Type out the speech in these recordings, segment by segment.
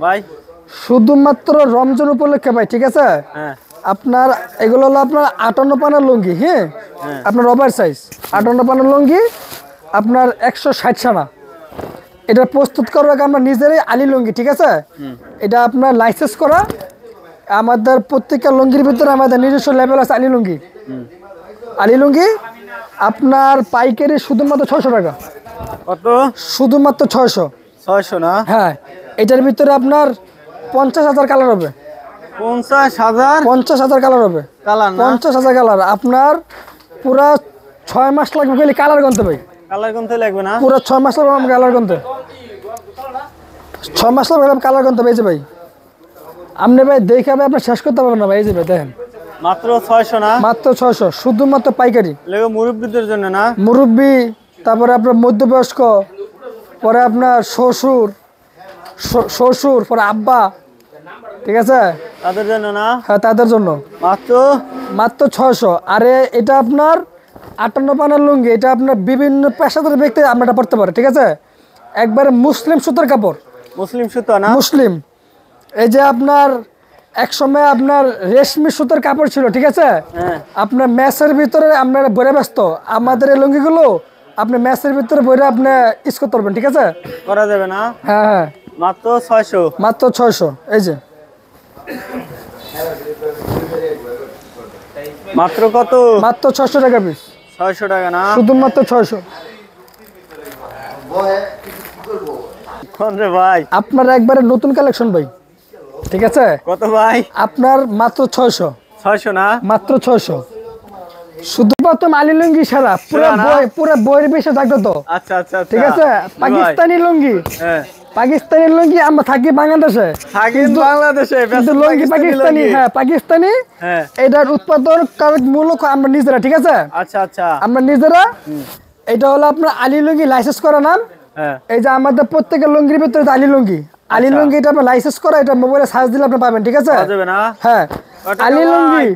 ভাই শুধুমাত্র রমজান উপলক্ষে ভাই, ঠিক আছে? হ্যাঁ আপনার এগুলো হলো আপনার 58 পানার লুঙ্গি, হ্যাঁ আপনার রবার সাইজ 58 পানার লুঙ্গি, আপনার 160 সানা। এটা প্রস্তুত করবো আমরা নিজেরাই আলী লুঙ্গি, ঠিক আছে? এটা আপনার লাইসেন্স করা, আমাদের প্রত্যেকটা লুঙ্গির ভিতরে আমাদের নিজস্ব লেভেল আছে আলী লুঙ্গি। আলী লুঙ্গি আপনার পাইকারি শুধুমাত্র 600 টাকা। কত? শুধুমাত্র 600। 600 না? হ্যাঁ, এটার ভিতরে আপনার 50,000 কালার হবে। 50,000 কালার হবে। কালার না? 50,000 কালার। আপনার পুরা 6 মাস লাগবে খালি কালার গনতে ভাই। কালার গনতে লাগবে না? পুরো 6 মাস লাগবে কালার গনতে। 6 মাস লাগবে কালার গনতে ভাই। যে ভাই আপনি ভাই দেখে আপনি শেষ করতে পারবেন না ভাই। এই যে ভাই দেখেন মাত্র 600 না? মাত্র 600, শুধুমাত্র পাইকারি। লেগো মুরব্বিদের জন্য না? মুরব্বি, তারপরে আপনার মধ্যবয়স্ক, পরে আপনার শ্বশুর, পরে আব্বা, ঠিক আছে? তাদের জন্য না? হ্যাঁ, তাদের জন্য। মাত্র 600। আরে এটা আপনার 58 পানার লুঙ্গি, এটা আপনার বিভিন্ন পেশাদার ব্যক্তি আমরা এটা পড়তে পারে, ঠিক আছে? একবারে মুসলিম সুতার কাপড়। মুসলিম সুতা না? মুসলিম। এই যে আপনার এক সময় আপনার রেশমি সুতার কাপড় ছিল, ঠিক আছে? আপনার ম্যাচের ভিতরে আপনার বইরে ব্যস্ত, আমাদের এই লুঙ্গিগুলো আপনি ম্যাচের ভিতরে বইরে আপনি ইউজ করতে পারবেন, ঠিক আছে? করা যাবে না? হ্যাঁ হ্যাঁ, মাত্র 600। মাত্র 600। এই যে মাত্র কত? মাত্র 600 টাকা পিস। 600 টাকা না? শুধুমাত্র 600। কোন রে ভাই? আপনার একবারে নতুন কালেকশন ভাই, ঠিক আছে? কত ভাই? আপনার মাত্র 600। 600 না? মাত্র 600। শুধুমাত্র আলী লুঙ্গি সারা পুরো বইয়ের বেশি জাগ্রত। আচ্ছা আচ্ছা, ঠিক আছে? পাকিস্তানি লুঙ্গি। হ্যাঁ, পাকিস্তানি লুঙ্গি। আমরা থাকি বাংলাদেশে, কিন্তু বাংলাদেশে কিন্তু লুঙ্গি পাকিস্তানি। হ্যাঁ, পাকিস্তানি। হ্যাঁ, এটার উৎপাদন মূলক আমরা নিজেরা, ঠিক আছে? আচ্ছা আচ্ছা, আমরা নিজেরা। এটা হলো আপনার আলী লুঙ্গি, লাইসেন্স করা নাম। হ্যাঁ, এই যে আমাদের প্রত্যেকের লুঙ্গির ভিতরে আলী লুঙ্গি। আলী লুঙ্গি এটা আপনার লাইসেন্স করা, এটা মোবাইলে সার্চ দিলে আপনি পাবেন, ঠিক আছে? হ্যাঁ, আলী লুঙ্গি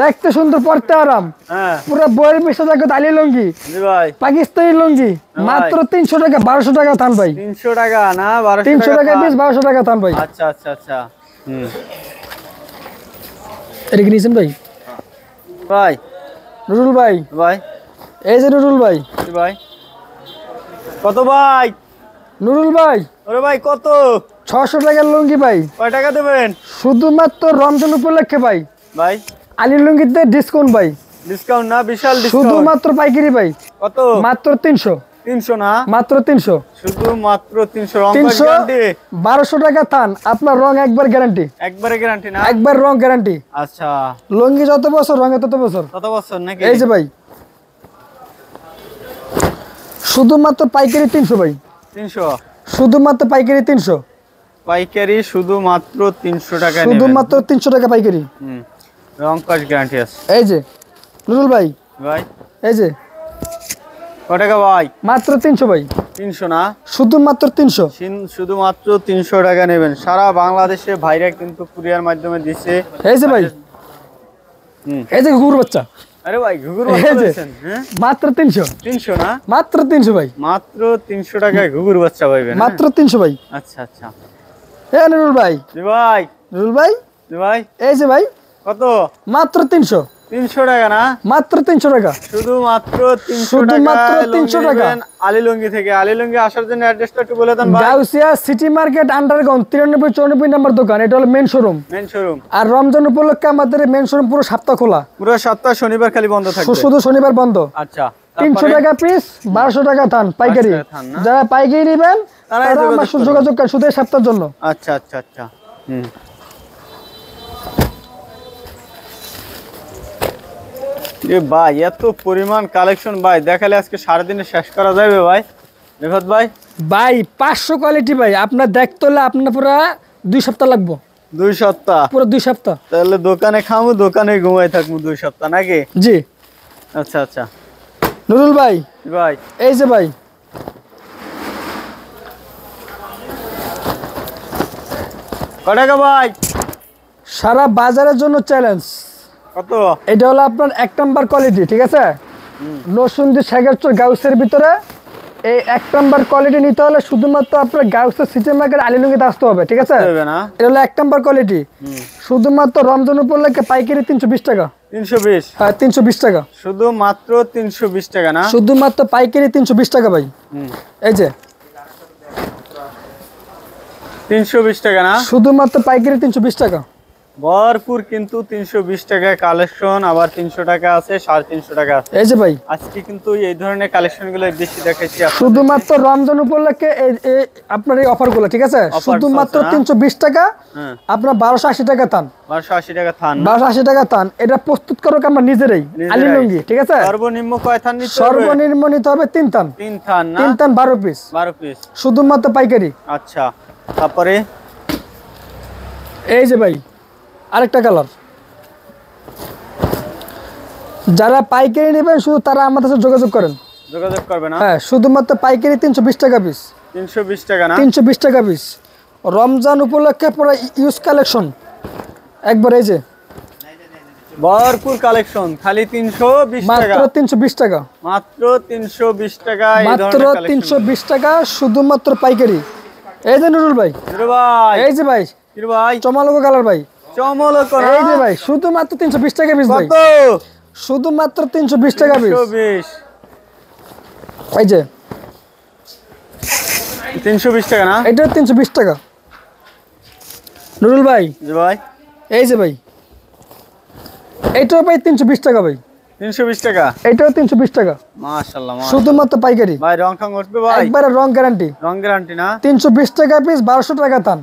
দেখতে সুন্দর, পড়তে আরাম। হ্যাঁ, পুরো বইয়ের বেশি জায়গা আলী লুঙ্গি। জি ভাই। পাকিস্তানি লুঙ্গি মাত্র 300 টাকা, 1200 টাকা থান ভাই। 300 টাকা না? 300 টাকা পিস, 1200 টাকা থান ভাই। আচ্ছা আচ্ছা আচ্ছা। এটা কি নিছেন ভাই? ভাই নুরুল ভাই। ভাই এই যে নুরুল ভাই। জি ভাই। কত ভাই? নুরুল ভাই, ওরে ভাই কত? 600 টাকার লুঙ্গি ভাই। কয় টাকা দেবেন? শুধুমাত্র রমজান উপলক্ষে ভাই। ভাই আলী লুঙ্গিতে ডিসকাউন্ট ভাই। ডিসকাউন্ট না? বিশাল ডিসকাউন্ট। শুধুমাত্র পাইকারি ভাই। কত? মাত্র 300। 300 না? মাত্র 300। শুধু মাত্র 300। রং 300, গ্যারান্টি? 1200 টাকা থান। আপনার রং একবার গ্যারান্টি। একবারে গ্যারান্টি না? একবার রং গ্যারান্টি। আচ্ছা, লুঙ্গি যত বছর, রঙে তত বছর। কত বছর নাকি? এই যে ভাই, শুধুমাত্র পাইকারি 300 ভাই। 300? শুধুমাত্র পাইকারি 300। পাইকারি শুধুমাত্র 300 টাকা নেবেন? শুধুমাত্র 300 টাকা পাইকারি। রং কস গ্যারান্টি আছে। এই যে নুরুল ভাই, ভাই এই যে কত টাকা ভাই? মাত্র 300 ভাই। 300 না? শুধুমাত্র 300। শুধুমাত্র 300 টাকা নেবেন। সারা বাংলাদেশে ভাইরা কিন্তু কুরিয়ার মাধ্যমে দিচ্ছে। এই যে ভাই, এই যে ঘুঘুর বাচ্চা। আরে ভাই ঘুঘুর বাচ্চা দিচ্ছেন? হ্যাঁ, মাত্র 300। 300 না? মাত্র 300 ভাই। মাত্র 300 টাকায় ঘুঘুর বাচ্চা পাইবেন? মাত্র 300 ভাই। আচ্ছা আচ্ছা। এ নুরুল ভাই। জি ভাই। নুরুল ভাই, জি ভাই। এই যে ভাই, কত? মাত্র 300। 300 টাকা না? মাত্র 300 টাকা। শুধুমাত্র 300 টাকা। শুধুমাত্র 300 টাকা। আলী লুঙ্গি থেকে। আলী লুঙ্গি আসার জন্য অ্যাড্রেসটা একটু বলে দেন ভাই। গাউসিয়া সিটি মার্কেট আন্ডারগ্রাউন্ড 93-94 নম্বর দোকান। এটা হলো মেন শোরুম। Main showroom. আর রমজান উপলক্ষে আমাদের মেন শোরুম পুরো সপ্তাহ খোলা। পুরো সপ্তাহ শনিবার খালি বন্ধ থাকবে? শুধু শনিবার বন্ধ। আচ্ছা। 300 টাকা পিস, 1200 টাকা থান পাইকারি। যারা পাইকারি নেবেন তারা আমার সাথে যোগাযোগ করেন শুধু এই সপ্তাহের জন্য। আচ্ছা আচ্ছা আচ্ছা। ভাই এত পরিমাণ কালেকশন ভাই দেখালে আজকে সারাদিনে শেষ করা যাবে ভাই? রেফাত ভাই ভাই 500 কোয়ালিটি ভাই, আপনার দেখতে হলে আপনার পুরো 2 সপ্তাহ লাগবে। 2 সপ্তাহ? পুরো 2 সপ্তাহ। তাহলে দোকানে খামু, দোকানে ঘুমাই থাকবো 2 সপ্তাহ নাকি? জি। আচ্ছা আচ্ছা। নুরুল ভাই, ভাই এই যে ভাই, কত টাকা ভাই? সারা বাজারের জন্য চ্যালেঞ্জ। কত? এটা হলো আপনার 1 নাম্বার কোয়ালিটি, ঠিক আছে? নরসিংদী শেখারচর গাউসের ভিতরে এই 1 নাম্বার কোয়ালিটি নিতে হলে শুধুমাত্র আপনার গাউসের সিজন মার্কেট আলী লুঙ্গিতে আসতে হবে, ঠিক আছে? এটা হলো 1 নাম্বার কোয়ালিটি। শুধুমাত্র রমজান উপলক্ষে পাইকারি 320 টাকা। 320? হ্যাঁ 320 টাকা। শুধুমাত্র 320 টাকা না? শুধুমাত্র পাইকারি 320 টাকা ভাই। এই যে 320 টাকা না? শুধুমাত্র পাইকারি 320 টাকা। ভরপুর কিন্তু 320 টাকা কালেকশন, আবার 300 টাকা আছে, 350 টাকা আছে। এই যে ভাই আজকে কিন্তু এই ধরনের কালেকশনগুলো বেশি দেখাচ্ছি শুধুমাত্র রমজান উপলক্ষে এই আপনার এই অফারগুলো, ঠিক আছে? শুধুমাত্র 320 টাকা। আপনার 1280 টাকা থান। 1280 টাকা থান। 1280 টাকা থান। এটা প্রস্তুত করব আমরা নিজেরাই আলী লুঙ্গি, ঠিক আছে? সর্বনিম্ন কয় থান নিতে হবে? সর্বনিম্ন নিতে হবে 3 থান। 3 থান না? 3 থান 12 পিস। 12 পিস শুধুমাত্র পাইকারি। আচ্ছা, তারপরে এই যে ভাই আরেকটা কালার, যারা পাইকারি নেবেন শুধু তারা আমাদের সাথে যোগাযোগ করেন। যোগাযোগ করবে না? হ্যাঁ শুধুমাত্র পাইকারি 320 টাকা পিস। 320 টাকা না? 320 টাকা পিস। রমজান উপলক্ষে পুরো ইউজ কালেকশন একবার। এই যে ভরপুর কালেকশন, খালি 320 টাকা। মাত্র 320 টাকা। মাত্র 320 টাকা। মাত্র 320 টাকা শুধুমাত্র পাইকারি। এই যে নুরুল ভাই, এই যে ভাই চমৎকার কালার ভাই, চমৎকার। এই যে ভাই শুধুমাত্র 320 টাকা পিস ভাই। শুধুমাত্র 320 টাকা পিস। 320। এই যে 320 টাকা না? এটা 320 টাকা। নুরুল ভাই, জি ভাই। এই যে ভাই এইটাও ভাই 320 টাকা ভাই। 320 টাকা? এটাও 320 টাকা। মাশাআল্লাহ, শুধুমাত্র পাইকারি ভাই। রং খাং উঠবে ভাই? একবারে রং গ্যারান্টি। রং গ্যারান্টি না? 320 টাকা পিস, 1200 টাকা থান।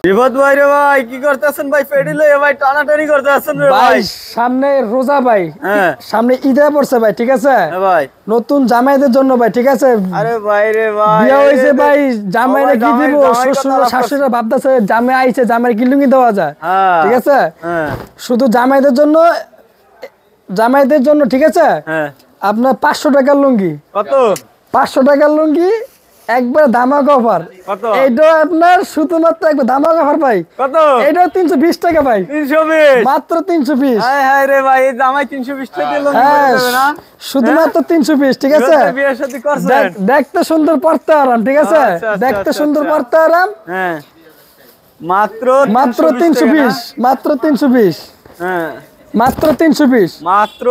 বিপদ ভাই রে ভাই, কি করতেছেন ভাই? পেডিলে ভাই টানাটানি করতেছেন রে ভাই। ভাই সামনে রোজা ভাই, হ্যাঁ সামনে ঈদে পড়ছে ভাই, ঠিক আছে? হ্যাঁ ভাই। নতুন জামাইদের জন্য ভাই, ঠিক আছে? আরে ভাই রে ভাই, বিয়ে হইছে ভাই, জামাইরে কি দিব? শ্বশুর শাশুড়িরা ভাবতেছে জামাই আইছে, জামাইরে কি লুঙ্গি দেওয়া যায়, ঠিক আছে? হ্যাঁ শুধু জামাইদের জন্য, জামাইদের জন্য, ঠিক আছে? হ্যাঁ। আপনার 500 টাকার লুঙ্গি। কত? 500 টাকার লুঙ্গি একবার ধামাকা অফার। কত? এইটা আপনার শুধুমাত্র একবার ধামাকা অফার ভাই। কত? এটাও 320 টাকা ভাই। 320? মাত্র 320। হায় হায় রে ভাই, এই জামাই 320 টাকা দিয়ে লুঙ্গি হ্যাঁ পরে দেবে না? শুধুমাত্র 320, ঠিক আছে? বিয়ে শাদী করছেন? দেখতে সুন্দর, পড়তে আরাম, ঠিক আছে? দেখতে সুন্দর, পড়তে আরাম। হ্যাঁ মাত্র 320। মাত্র 320। হ্যাঁ মাত্র 320। মাত্র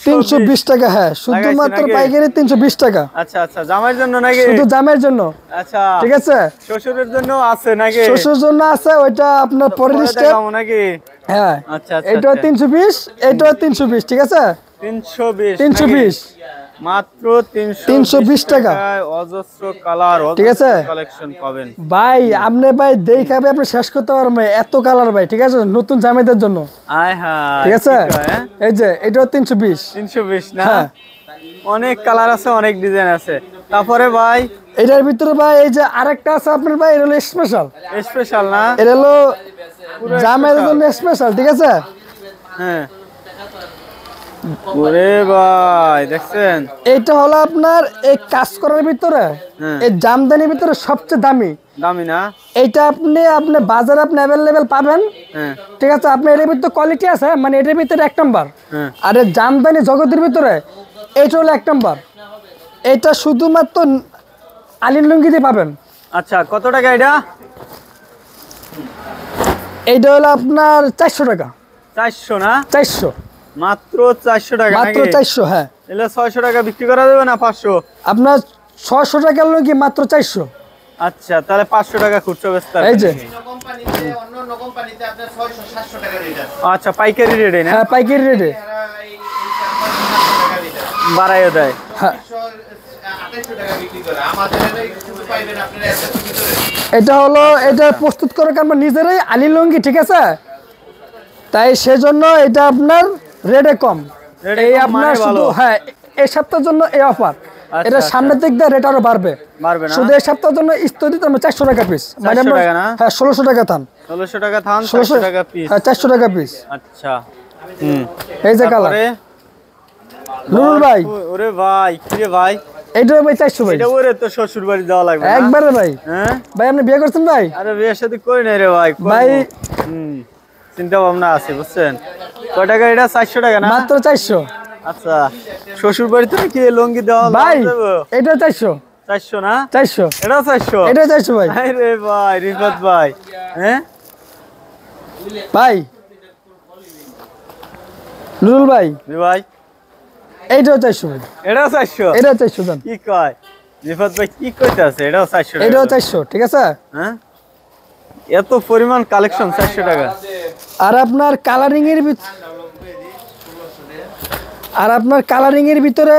320 টাকা। হ্যাঁ শুধুমাত্র পাইকারি 320 টাকা। আচ্ছা আচ্ছা, জামাইয়ের জন্য নাকি? শুধু জামাইয়ের জন্য। আচ্ছা ঠিক আছে? শ্বশুরের জন্য আছে নাকি? শ্বশুরের জন্য আছে, ওইটা আপনার পরের স্টেপ নাকি? হ্যাঁ আচ্ছা আচ্ছা। এটাও 320, এটাও 320, ঠিক আছে? 320। 320 মাত্র 320 টাকা। অজস্র কালার, ঠিক আছে? কালেকশন পাবেন ভাই। আপনি ভাই দেখাবে আপনি শেষ করতে পারবেন ভাই, এত কালার ভাই, ঠিক আছে? নতুন জামাইদের জন্য, আয় হ্যাঁ, ঠিক আছে? এই যে এটাও 320। 320 না? হ্যাঁ অনেক কালার আছে, অনেক ডিজাইন আছে। তারপরে ভাই এটার ভিতরে ভাই এই যে আরেকটা আছে আপনার ভাই, এটা হলো স্পেশাল। স্পেশাল না? এটা হলো জামাইদের জন্য স্পেশাল, ঠিক আছে? হ্যাঁ। ওরে ভাই দেখছেন, এটা হলো আপনার এই কাজ করার ভিতরে, এই জামদানির ভিতরে সবচেয়ে দামি। দামি না? এইটা আপনি বাজারে আপনি অ্যাভেলেবেল পাবেন, ঠিক আছে? আপনি এটার ভিতরে কোয়ালিটি আছে, মানে এটার ভিতরে 1 নাম্বার। আর এই জামদানি জগতের ভিতরে এইটা হলো 1 নাম্বার। এটা শুধুমাত্র আলীর লুঙ্গি দিয়ে পাবেন। আচ্ছা, কত টাকা এটা? এইটা হলো আপনার 400 টাকা। 400 না? 400। মাত্র 400 টাকা? মাত্র 400। হ্যাঁ এলে 600 টাকা বিক্রি করা যাবে না? 500? আপনার 600 টাকার লুঙ্গি মাত্র 400। আচ্ছা, তাহলে 500 টাকা খুচরা বেচতে হবে। এই যে অন্য কোম্পানিতে আপনার 600-700 টাকা রেট আছে। আচ্ছা, পাইকারি রেটে না? হ্যাঁ পাইকারি রেটে বাড়াইও দেয়। হ্যাঁ 2800 টাকা বিক্রি করে। আমাদের শুধু পাইবেন আপনারা এত ভিতরে। এটা হলো, এটা প্রস্তুত করে আমরা নিজেরাই আলী লুঙ্গি, ঠিক আছে? তাই সেজন্য এটা আপনার রেটে কম। এই আপনার শুধু হ্যাঁ এই সপ্তাহের জন্য এই অফার। এটা সামনের দিক দিয়ে রেট আরো বাড়বে না? শুধু এই সপ্তাহের জন্য স্থগিত 400 টাকা পিস। মানে হ্যাঁ 1600 টাকা থান। 1600 টাকা থান, 400 টাকা পিস। হ্যাঁ 400 টাকা পিস। আচ্ছা। এই যে কালার নুরুল ভাই। ওরে ভাই, কি রে ভাই? এইটাও ভাই 400 ভাই। এটা ওরে তো শ্বশুর বাড়ি দেওয়া লাগবে না? একবারে ভাই। হ্যাঁ ভাই আপনি বিয়ে করছেন ভাই? আরে বিয়ের সাথে করি নাই রে ভাই। ভাই চিন্তা ভাবনা আছে, বুঝছেন? কয় টাকা এটা? 400 টাকা না? মাত্র 400। আচ্ছা, শ্বশুর বাড়িতে কি লুঙ্গি দেওয়া ভাই? এটা 400। 400 না 400 এটাও 400 এটা 400 ভাই। আরে ভাই রিফাত ভাই হ্যাঁ ভাই নুরুল ভাই জি ভাই এইটাও 400 ভাই। এটাও 400 এটাও 400 দেন। কি কয় রিফাত ভাই কি কইতাছে এটাও 400 টাকা এটাও 400 ঠিক আছে। হ্যাঁ এত পরিমাণ কালেকশন 400 টাকা আর আপনার কালারিং এর ভিতরে